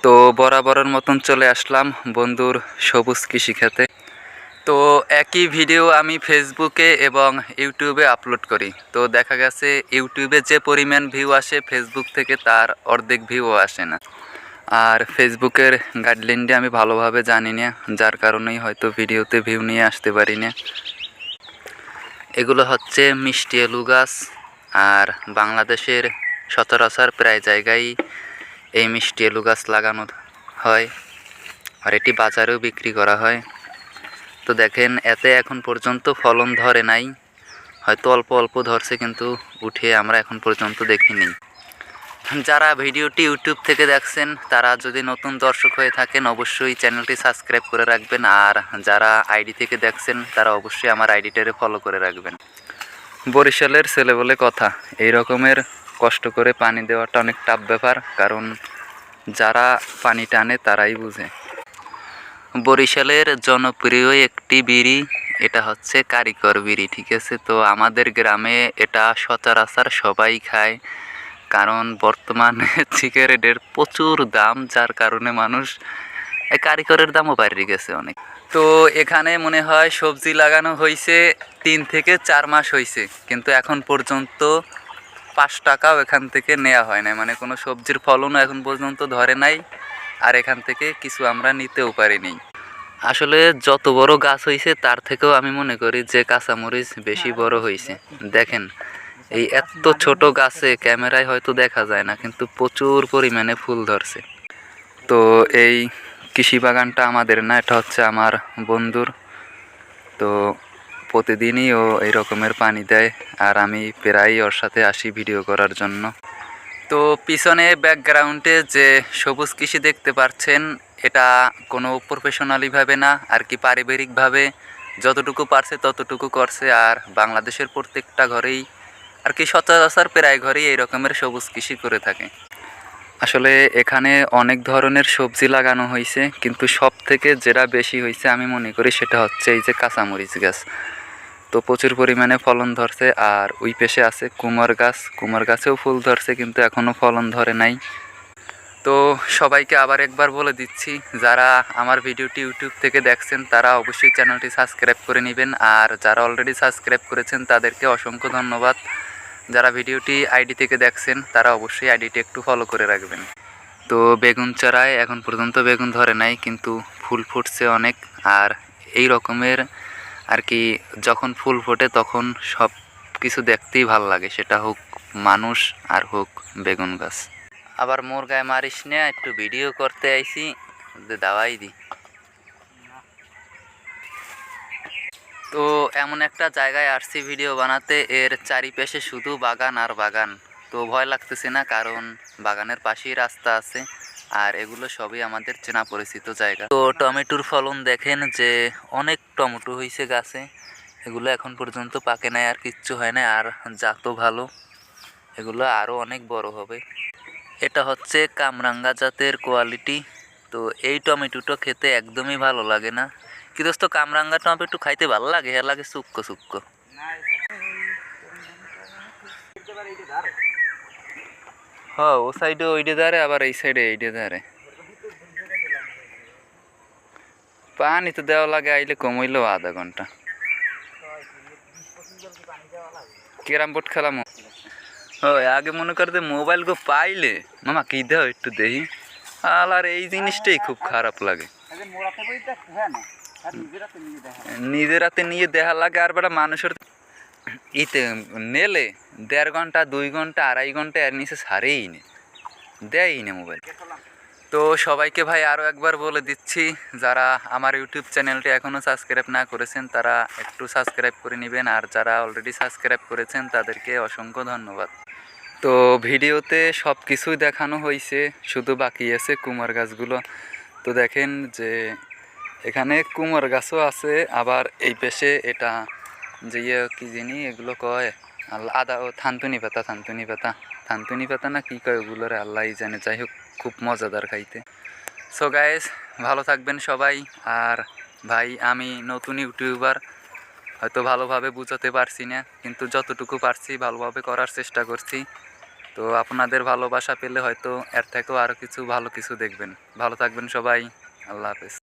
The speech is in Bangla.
তো বরাবরের মতন চলে আসলাম বন্ধুর সবুজ কৃষি খেতে। তো একই ভিডিও আমি ফেসবুকে এবং ইউটিউবে আপলোড করি। তো দেখা গেছে ইউটিউবে যে পরিমাণ ভিউ আসে ফেসবুক থেকে তার অর্ধেক ভিউও আসে না। আর ফেসবুকের গাইডলাইনটা আমি ভালোভাবে জানি না, যার কারণেই হয়তো ভিডিওতে ভিউ নিয়ে আসতে পারি না। এগুলো হচ্ছে মিষ্টি আলু গাছ, আর বাংলাদেশের সচরাচর প্রায় জায়গায় এই মিষ্টি আলু গাছ লাগানো হয়, আর এটি বাজারেও বিক্রি করা হয়। তো দেখেন এতে এখন পর্যন্ত ফলন ধরে নাই, হয়তো অল্প অল্প ধরছে, কিন্তু উঠে আমরা এখন পর্যন্ত দেখিনি। যারা ভিডিওটি ইউটিউব থেকে দেখছেন তারা যদি নতুন দর্শক হয়ে থাকেন অবশ্যই চ্যানেলটি সাবস্ক্রাইব করে রাখবেন, আর যারা আইডি থেকে দেখছেন তারা অবশ্যই আমার আইডিটারে ফলো করে রাখবেন। বরিশালের ছেলে বলে কথা, এই রকমের কষ্ট করে পানি দেওয়াটা অনেক টাফ ব্যাপার, কারণ যারা পানি টানে তারাই বুঝে। বরিশালের জনপ্রিয় একটি বিড়ি, এটা হচ্ছে কারিকর বিড়ি, ঠিক আছে। তো আমাদের গ্রামে এটা সচরাচর সবাই খায়, কারণ বর্তমানে সিগারেটের প্রচুর দাম, যার কারণে মানুষ এই কারিকরের দামও বাড়ে গেছে অনেক। তো এখানে মনে হয় সবজি লাগানো হয়েছে 3 থেকে 4 মাস হয়েছে, কিন্তু এখন পর্যন্ত 5 টাকাও এখান থেকে নেওয়া হয় না, মানে কোনো সবজির ফলনও এখন পর্যন্ত ধরে নাই, আর এখান থেকে কিছু আমরা নিতেও পারিনি। আসলে যত বড় গাছ হয়েছে তার থেকেও আমি মনে করি যে কাঁচামরিচ বেশি বড় হয়েছে। দেখেন এই এত ছোট গাছে ক্যামেরায় হয়তো দেখা যায় না, কিন্তু প্রচুর পরিমাণে ফুল ধরছে। তো এই কৃষি বাগানটা আমাদের না, এটা হচ্ছে আমার বন্ধুর। তো প্রতিদিনই ও এই রকমের পানি দেয়, আর আমি প্রায়ই ওর সাথে আসি ভিডিও করার জন্য। তো পিছনে ব্যাকগ্রাউন্ডে যে সবুজ কৃষি দেখতে পাচ্ছেন, এটা কোনো প্রফেশনালিভাবে না আর কি, পারিবারিকভাবে যতটুকু পারছে ততটুকু করছে। আর বাংলাদেশের প্রত্যেকটা ঘরেই আর কি, সচরাচর প্রায় ঘরেই এই রকমের সবুজ কৃষি করে থাকে। আসলে এখানে অনেক ধরনের সবজি লাগানো হয়েছে, কিন্তু সব থেকে যেটা বেশি হয়েছে আমি মনে করি সেটা হচ্ছে এই যে কাঁচামরিচ গাছ। তো প্রচুর পরিমাণে ফলন ধরছে। আর ওই পেশে আছে কুমার গাছ, কুমার গাছেও ফুল ধরছে, কিন্তু এখনও ফলন ধরে নাই। তো সবাইকে আবার একবার বলে দিচ্ছি, যারা আমার ভিডিওটি ইউটিউব থেকে দেখছেন তারা অবশ্যই চ্যানেলটি সাবস্ক্রাইব করে নেবেন, আর যারা অলরেডি সাবস্ক্রাইব করেছেন তাদেরকে অসংখ্য ধন্যবাদ। যারা ভিডিওটি আইডি থেকে দেখছেন তারা অবশ্যই আইডিটি একটু ফলো করে রাখবেন। তো বেগুন চারায় এখন পর্যন্ত বেগুন ধরে নাই, কিন্তু ফুল ফুটছে অনেক। আর এই রকমের আর কি, যখন ফুল ফোটে তখন সব কিছু দেখতেই ভাল লাগে, সেটা হোক মানুষ আর হোক বেগুন গাছ। আবার মোর গায়ে মারিস না, একটু ভিডিও করতে আইছি, দাওয়াই দি। তো এমন একটা জায়গায় আসছি ভিডিও বানাতে, এর চারিপাশে শুধু বাগান আর বাগান। তো ভয় লাগতেছে না, কারণ বাগানের পাশেই রাস্তা আছে, আর এগুলো সবই আমাদের চেনা পরিচিত জায়গা। তো টমেটোর ফলন দেখেন যে অনেক টমেটো হয়েছে গাছে, এগুলো এখন পর্যন্ত পাকে নাই, আর কিচ্ছু হয় না, আর জাতও ভালো, এগুলো আরও অনেক বড় হবে। এটা হচ্ছে কামরাঙ্গা জাতের কোয়ালিটি। তো এই টমেটোটা খেতে একদমই ভালো লাগে না। কি দোস্ত, কামরাঙ্গা টমেটো খাইতে ভালো লাগে, এর লাগে শুক্কো শুক্কো। হ্যাঁ, ও সাইডে ওইডে ধারে, আবার এই সাইডে এইডে ধারে। পানি তো দেওয়া লাগে, আইলে কমইলেও আধা ঘন্টা। ক্যারাম বোর্ড খেলাম। ওই আগে মনে করতে মোবাইল গো পাইলে মামা কি দেও একটু দেখি, আর এই জিনিসটাই খুব খারাপ লাগে। নিজের হাতে নিয়ে দেখা লাগে, আর বেটা মানুষের ইতে নেলে 1.5 ঘন্টা 2 ঘন্টা 2.5 ঘন্টা এর নিচে ছাড়েই নে, দেয়ই না মোবাইল। তো সবাইকে ভাই আরও একবার বলে দিচ্ছি, যারা আমার ইউটিউব চ্যানেলটি এখনও সাবস্ক্রাইব না করেছেন তারা একটু সাবস্ক্রাইব করে নেবেন, আর যারা অলরেডি সাবস্ক্রাইব করেছেন তাদেরকে অসংখ্য ধন্যবাদ। তো ভিডিওতে সব কিছুই দেখানো হয়েছে, শুধু বাকি আছে কুমার গাছগুলো। তো দেখেন যে এখানে কুমার গাছও আছে, আবার এই পেশে এটা যে কি জিনি এগুলো কয়, আদা ও থানতুনি পাতা, থানতুনি পাতা, থানতুনি পাতা না কি কয় ওগুলোরে আল্লাহই জানে। যাই হোক, খুব মজাদার খাইতে। সো গাইস, ভালো থাকবেন সবাই। আর ভাই আমি নতুন ইউটিউবার, হয়তো ভালোভাবে বুঝাতে পারছি না, কিন্তু যতটুকু পারছি ভালোভাবে করার চেষ্টা করছি। তো আপনাদের ভালোবাসা পেলে হয়তো এর থেকেও আরও কিছু ভালো কিছু দেখবেন। ভালো থাকবেন সবাই। আল্লাহ হাফেজ।